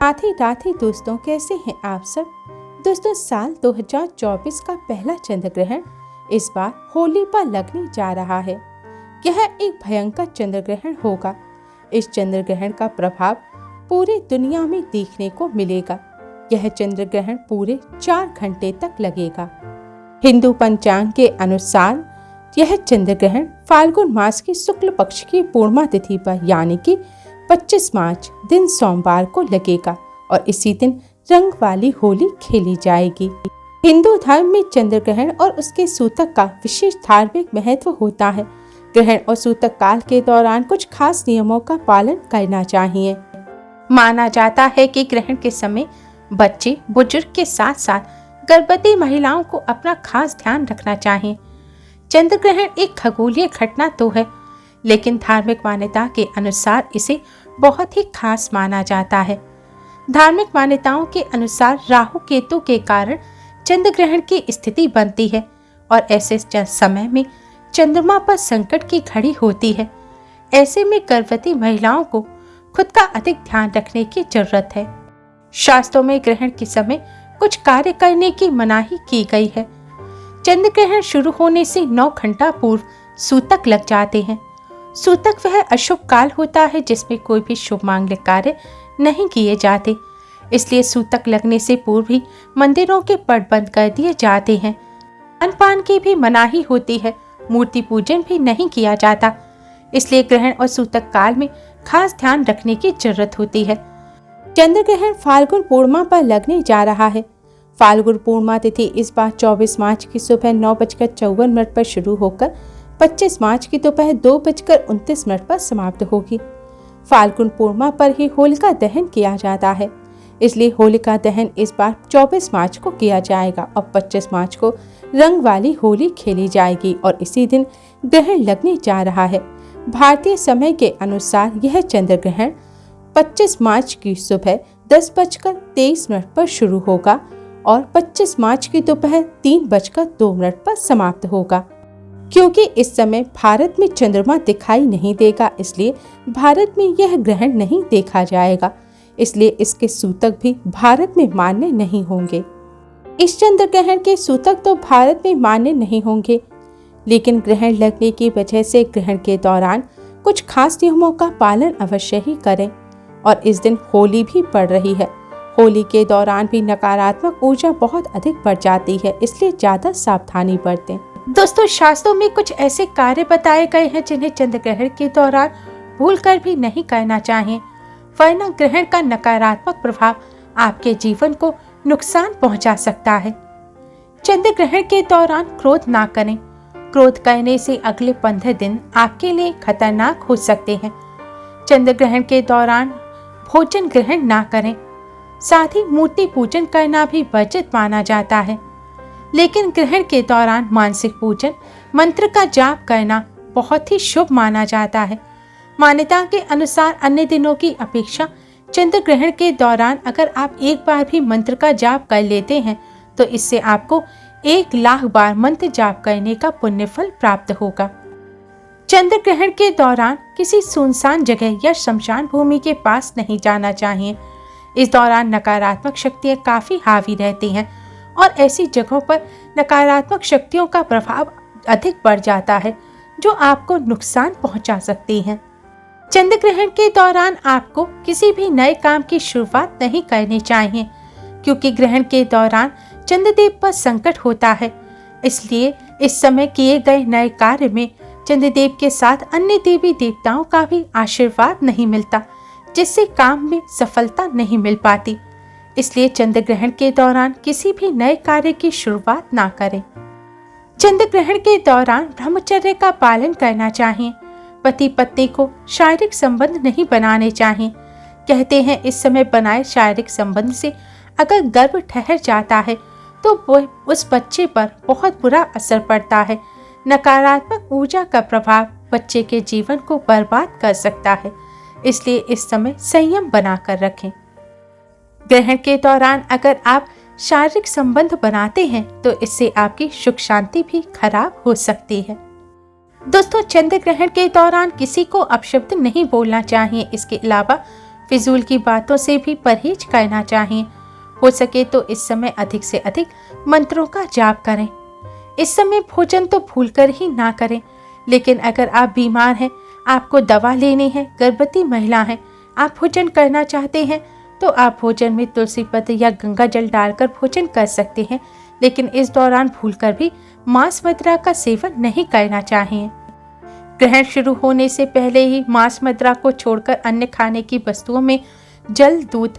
राधे राधे दोस्तों, कैसे हैं आप सब। दोस्तों, साल 2024 का पहला चंद्र ग्रहण इस बार होली पर लगने जा रहा है। यह एक भयंकर चंद्र ग्रहण होगा। इस चंद्र ग्रहण का प्रभाव पूरी दुनिया में देखने को मिलेगा। यह चंद्र ग्रहण पूरे 4 घंटे तक लगेगा। हिंदू पंचांग के अनुसार यह चंद्र ग्रहण फाल्गुन मास की शुक्ल पक्ष की पूर्णिमा तिथि पर यानी कि 25 मार्च दिन सोमवार को लगेगा और इसी दिन रंग वाली होली खेली जाएगी। हिंदू धर्म में चंद्र ग्रहण और उसके सूतक का विशेष धार्मिक महत्व होता है। ग्रहण और सूतक काल के दौरान कुछ खास नियमों का पालन करना चाहिए। माना जाता है कि ग्रहण के समय बच्चे, बुजुर्ग के साथ साथ गर्भवती महिलाओं को अपना खास ध्यान रखना चाहिए। चंद्र ग्रहण एक खगोलीय घटना तो है, लेकिन धार्मिक मान्यता के अनुसार इसे बहुत ही खास माना जाता है। धार्मिक मान्यताओं के अनुसार राहु केतु के कारण चंद्र ग्रहण की स्थिति बनती है और ऐसे समय में चंद्रमा पर संकट की घड़ी होती है। ऐसे में गर्भवती महिलाओं को खुद का अधिक ध्यान रखने की जरूरत है। शास्त्रों में ग्रहण के समय कुछ कार्य करने की मनाही की गई है। चंद्र ग्रहण शुरू होने से 9 घंटा पूर्व सूतक लग जाते हैं। सूतक वह अशुभ काल होता है जिसमें कोई भी शुभ मांगलिक कार्य नहीं किए जाते। इसलिए सूतक लगने से पूर्व ही मंदिरों के पट बंद कर दिए जाते हैं। अनपान की भी मनाही होती है। मूर्ति पूजन भी नहीं किया जाता। इसलिए ग्रहण और सूतक काल में खास ध्यान रखने की जरूरत होती है। चंद्र ग्रहण फाल्गुन पूर्णिमा पर लगने जा रहा है। फाल्गुन पूर्णिमा तिथि इस बार 24 मार्च की सुबह 9:54 पर शुरू होकर 25 मार्च की दोपहर 2:29 पर समाप्त होगी। फाल्गुन पूर्णिमा पर ही होलिका दहन किया जाता है। इसलिए होलिका दहन इस बार 24 मार्च को किया जाएगा और 25 मार्च को रंग वाली होली खेली जाएगी और इसी दिन ग्रहण लगने जा रहा है। भारतीय समय के अनुसार यह चंद्र ग्रहण 25 मार्च की सुबह 10:23 पर शुरू होगा और 25 मार्च की दोपहर 3:02 पर समाप्त होगा। क्योंकि इस समय भारत में चंद्रमा दिखाई नहीं देगा, इसलिए भारत में यह ग्रहण नहीं देखा जाएगा। इसलिए इसके सूतक भी भारत में मान्य नहीं होंगे। इस चंद्र ग्रहण के सूतक तो भारत में मान्य नहीं होंगे, लेकिन ग्रहण लगने की वजह से ग्रहण के दौरान कुछ खास नियमों का पालन अवश्य ही करें। और इस दिन होली भी पड़ रही है। होली के दौरान भी नकारात्मक ऊर्जा बहुत अधिक बढ़ जाती है, इसलिए ज्यादा सावधानी बरतें। दोस्तों, शास्त्रों में कुछ ऐसे कार्य बताए गए हैं जिन्हें चंद्र ग्रहण के दौरान भूलकर भी नहीं करना चाहिए, वरना ग्रहण का नकारात्मक प्रभाव आपके जीवन को नुकसान पहुंचा सकता है। चंद्र ग्रहण के दौरान क्रोध ना करें। क्रोध करने से अगले 15 दिन आपके लिए खतरनाक हो सकते हैं। चंद्र ग्रहण के दौरान भोजन ग्रहण ना करें। साथ ही मूर्ति पूजन करना भी वर्जित माना जाता है। लेकिन ग्रहण के दौरान मानसिक पूजन, मंत्र का जाप करना बहुत ही शुभ माना जाता है। मान्यता के अनुसार अन्य दिनों की अपेक्षा चंद्र ग्रहण के दौरान अगर आप एक बार भी मंत्र का जाप कर लेते हैं तो इससे आपको 1 लाख बार मंत्र जाप करने का पुण्य फल प्राप्त होगा। चंद्र ग्रहण के दौरान किसी सुनसान जगह या शमशान भूमि के पास नहीं जाना चाहिए। इस दौरान नकारात्मक शक्तियां काफी हावी रहती हैं और ऐसी जगहों पर नकारात्मक शक्तियों का प्रभाव अधिक बढ़ जाता है जो आपको नुकसान पहुंचा सकती हैं। चंद्र ग्रहण के दौरान आपको किसी भी नए काम की शुरुआत नहीं करनी चाहिए, क्योंकि ग्रहण के दौरान चंद्रदेव पर संकट होता है। इसलिए इस समय किए गए नए कार्य में चंद्रदेव के साथ अन्य देवी देवताओं का भी आशीर्वाद नहीं मिलता, जिससे काम में सफलता नहीं मिल पाती। इसलिए चंद्र ग्रहण के दौरान किसी भी नए कार्य की शुरुआत ना करें। चंद्र ग्रहण के दौरान ब्रह्मचर्य का पालन करना चाहिए। पति पत्नी को शारीरिक संबंध नहीं बनाने चाहिए। कहते हैं इस समय बनाए शारीरिक संबंध से अगर गर्भ ठहर जाता है तो वो उस बच्चे पर बहुत बुरा असर पड़ता है। नकारात्मक ऊर्जा का प्रभाव बच्चे के जीवन को बर्बाद कर सकता है। इसलिए इस समय संयम बनाकर रखें। ग्रहण के दौरान अगर आप शारीरिक संबंध बनाते हैं तो इससे आपकी सुख शांति भी खराब हो सकती है। दोस्तों, चंद्र ग्रहण के दौरान किसी को अपशब्द नहीं बोलना चाहिए। इसके अलावा फिजूल की बातों से भी परहेज करना चाहिए। हो सके तो इस समय अधिक से अधिक मंत्रों का जाप करें। इस समय भोजन तो भूलकर ही ना करें, लेकिन अगर आप बीमार हैं, आपको दवा लेनी है, गर्भवती महिला हैं, आप भोजन करना चाहते हैं, तो आप भोजन में तुलसी पत्र या गंगा जल डालकर भोजन कर सकते हैं। लेकिन इस दौरान भूलकर भी मांस मदिरा का सेवन नहीं करना चाहिए। ग्रहण शुरू होने से पहले ही मांस मदिरा को छोड़कर अन्य खाने की वस्तुओं में जल, दूध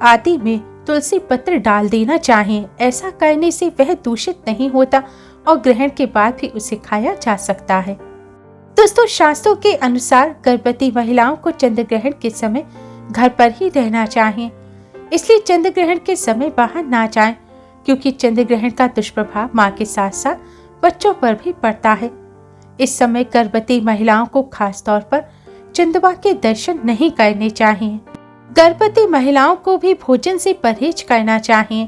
आदि में तुलसी पत्र डाल देना चाहिए। ऐसा करने से वह दूषित नहीं होता और ग्रहण के बाद भी उसे खाया जा सकता है। दोस्तों, शास्त्रों के अनुसार गर्भवती महिलाओं को चंद्र ग्रहण के समय घर पर ही रहना चाहिए। इसलिए चंद्र ग्रहण के समय बाहर ना जाएं, क्योंकि चंद्र ग्रहण का दुष्प्रभाव मां के साथ साथ बच्चों पर भी पड़ता है। इस समय गर्भवती महिलाओं को खास तौर पर चंद्रमा के दर्शन नहीं करने चाहिए। गर्भवती महिलाओं को भी भोजन से परहेज करना चाहिए।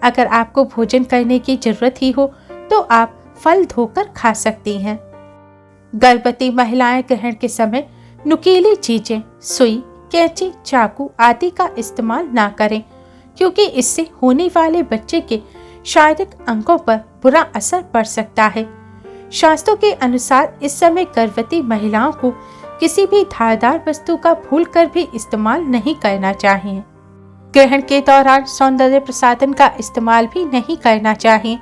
अगर आपको भोजन करने की जरूरत ही हो तो आप फल धोकर खा सकती हैं। गर्भवती महिलाएं ग्रहण के समय नुकीली चीजें, सुई, कैंची, चाकू आदि का इस्तेमाल ना करें, क्योंकि इससे होने वाले बच्चे के शारीरिक अंगों पर बुरा असर पड़ सकता है। शास्त्रों के अनुसार इस समय गर्भवती महिलाओं को किसी भी धारदार वस्तु का भूलकर भी इस्तेमाल नहीं करना चाहिए। ग्रहण के दौरान सौंदर्य प्रसाधन का इस्तेमाल भी नहीं करना चाहिए।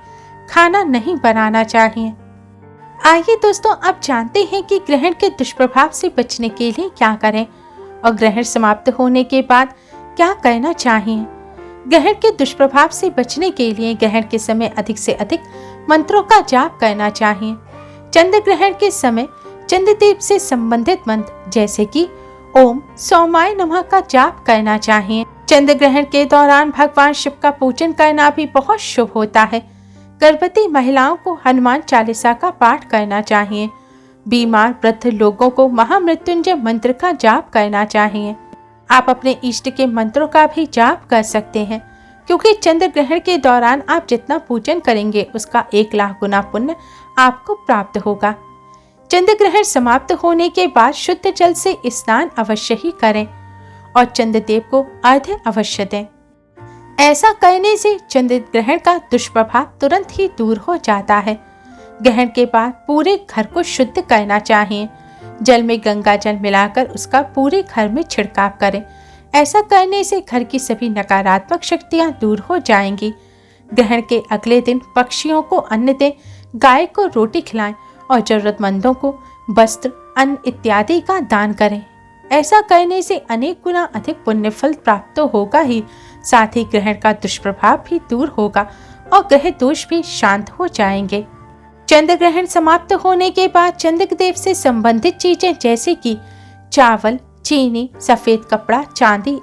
खाना नहीं बनाना चाहिए। आइए दोस्तों, अब जानते हैं कि ग्रहण के दुष्प्रभाव से बचने के लिए क्या करें और ग्रहण समाप्त होने के बाद क्या करना चाहिए। ग्रहण के दुष्प्रभाव से बचने के लिए ग्रहण के समय अधिक से अधिक मंत्रों का जाप करना चाहिए। चंद्र ग्रहण के समय चंद्रदेव से संबंधित मंत्र जैसे कि ओम सोमाय नमः का जाप करना चाहिए। चंद्र ग्रहण के दौरान भगवान शिव का पूजन करना भी बहुत शुभ होता है। गर्भवती महिलाओं को हनुमान चालीसा का पाठ करना चाहिए। बीमार वृद्ध लोगों को महामृत्युंजय मंत्र का जाप करना चाहिए। आप अपने इष्ट के मंत्रों का भी जाप कर सकते हैं, क्योंकि चंद्र ग्रहण के दौरान आप जितना पूजन करेंगे उसका 1 लाख गुना पुण्य आपको प्राप्त होगा। चंद्र ग्रहण समाप्त होने के बाद शुद्ध जल से स्नान अवश्य ही करें और चंद्रदेव को अर्घ्य अवश्य दें। ऐसा करने से चंद्र ग्रहण का दुष्प्रभाव तुरंत ही दूर हो जाता है। ग्रहण के बाद पूरे घर को शुद्ध करना चाहिए। जल में गंगा जल मिलाकर उसका पूरे घर में छिड़काव करें। ऐसा करने से घर की सभी नकारात्मक शक्तियां दूर हो जाएंगी। ग्रहण के अगले दिन पक्षियों को अन्न दें, गाय को रोटी खिलाएं और जरूरतमंदों को वस्त्र, अन्न इत्यादि का दान करें। ऐसा करने से अनेक गुना अधिक पुण्य फल प्राप्त तो होगा ही, साथ ही ग्रहण का दुष्प्रभाव भी दूर होगा और ग्रह दोष भी शांत हो जाएंगे। चंद्र ग्रहण समाप्त होने के बाद चंद्रदेव से संबंधित चीजें जैसे कि चावल, चीनी, सफेद कपड़ा, चांदी,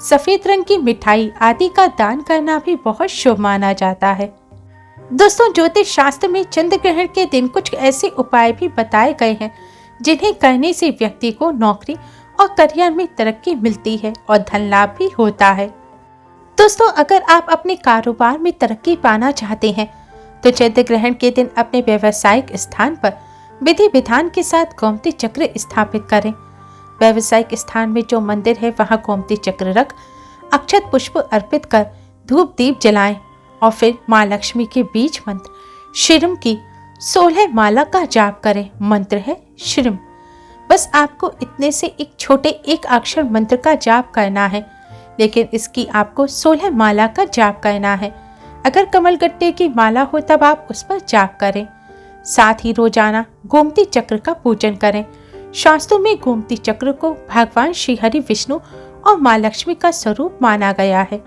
सफेद रंग की मिठाई आदि का दान करना भी बहुत शुभ माना जाता है। दोस्तों, ज्योतिष शास्त्र में चंद्र ग्रहण के दिन कुछ ऐसे उपाय भी बताए गए हैं जिन्हें करने से व्यक्ति को नौकरी और करियर में तरक्की मिलती है और धन लाभ भी होता है। दोस्तों, अगर आप अपने कारोबार में तरक्की पाना चाहते हैं तो चंद्र ग्रहण के दिन अपने व्यावसायिक स्थान पर विधि विधान के साथ गोमती चक्र स्थापित करें। व्यावसायिक स्थान में जो मंदिर है वहां गोमती चक्र रख अक्षत पुष्प अर्पित कर धूप दीप जलाएं और फिर माँ लक्ष्मी के बीज मंत्र श्रीम की 16 माला का जाप करें। मंत्र है श्रीम। बस आपको इतने से एक छोटे 1 अक्षर मंत्र का जाप करना है, लेकिन इसकी आपको 16 माला का जाप करना है। अगर कमलगट्टे की माला हो तब आप उस पर जाप करें। साथ ही रोजाना गोमती चक्र का पूजन करें। शास्त्रों में गोमती चक्र को भगवान श्री हरि विष्णु और माँ लक्ष्मी का स्वरूप माना गया है।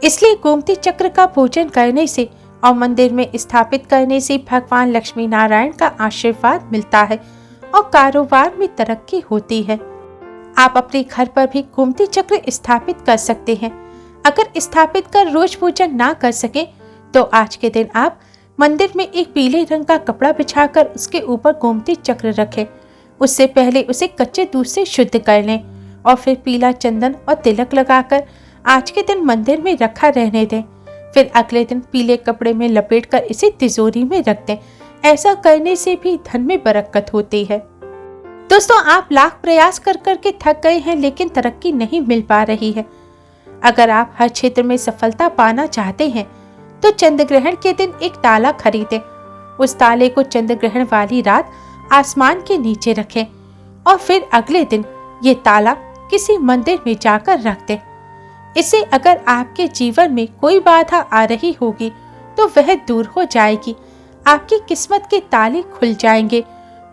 इसलिए गोमती चक्र का पूजन करने से और मंदिर में स्थापित करने से भगवान लक्ष्मी नारायण का आशीर्वाद मिलता है और कारोबार में तरक्की होती है। आप अपने घर पर भी गोमती चक्र स्थापित कर सकते हैं। अगर स्थापित कर रोज पूजन ना कर सके तो आज के दिन आप मंदिर में एक पीले रंग का कपड़ा बिछाकर उसके ऊपर गोमती चक्र रखें। उससे पहले उसे कच्चे दूध से शुद्ध कर लें और फिर पीला चंदन और तिलक लगाकर आज के दिन मंदिर में रखा रहने दें। फिर अगले दिन पीले कपड़े में लपेटकर इसे तिजोरी में रख दें। ऐसा करने से भी धन में बरकत होती है। दोस्तों, आप लाख प्रयास कर करके थक गए हैं लेकिन तरक्की नहीं मिल पा रही है। अगर आप हर क्षेत्र में सफलता पाना चाहते हैं तो चंद्र ग्रहण के दिन एक ताला खरीदें। उस ताले को चंद्र ग्रहण वाली रात आसमान के नीचे रखें और फिर अगले दिन ये ताला किसी मंदिर में जाकर रख दें। इससे अगर आपके जीवन में कोई बाधा आ रही होगी तो वह दूर हो जाएगी। आपकी किस्मत के ताले खुल जाएंगे,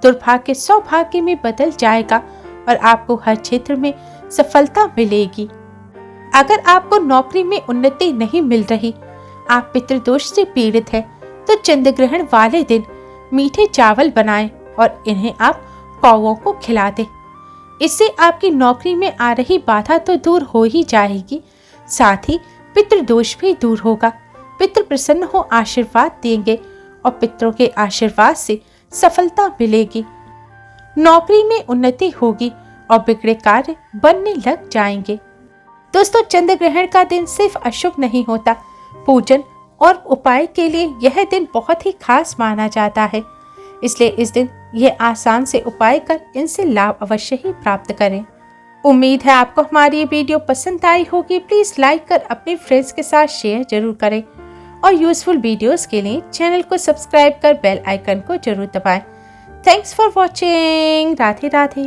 दुर्भाग्य सौभाग्य में बदल जाएगा और आपको हर क्षेत्र में सफलता मिलेगी। अगर आपको नौकरी में उन्नति नहीं मिल रही, आप पितृदोष से पीड़ित हैं, तो चंद्र ग्रहण वाले दिन मीठे चावल बनाएं और इन्हें आप कौवों को खिला दें। इससे आपकी नौकरी में आ रही बाधा तो दूर हो ही जाएगी, साथ ही पितृदोष भी दूर होगा। पितृ प्रसन्न हो आशीर्वाद देंगे और पितरों के आशीर्वाद से सफलता मिलेगी। नौकरी में उन्नति होगी और बिगड़े कार्य बनने लग जाएंगे। दोस्तों, चंद्र ग्रहण का दिन सिर्फ अशुभ नहीं होता, पूजन और उपाय के लिए यह दिन बहुत ही खास माना जाता है। इसलिए इस दिन यह आसान से उपाय कर इनसे लाभ अवश्य ही प्राप्त करें। उम्मीद है आपको हमारी ये वीडियो पसंद आई होगी। प्लीज लाइक कर अपने फ्रेंड्स के साथ शेयर जरूर करें और यूजफुल वीडियोस के लिए चैनल को सब्सक्राइब कर बेल आइकन को जरूर दबाएं। Thanks for watching. Radhe Radhe.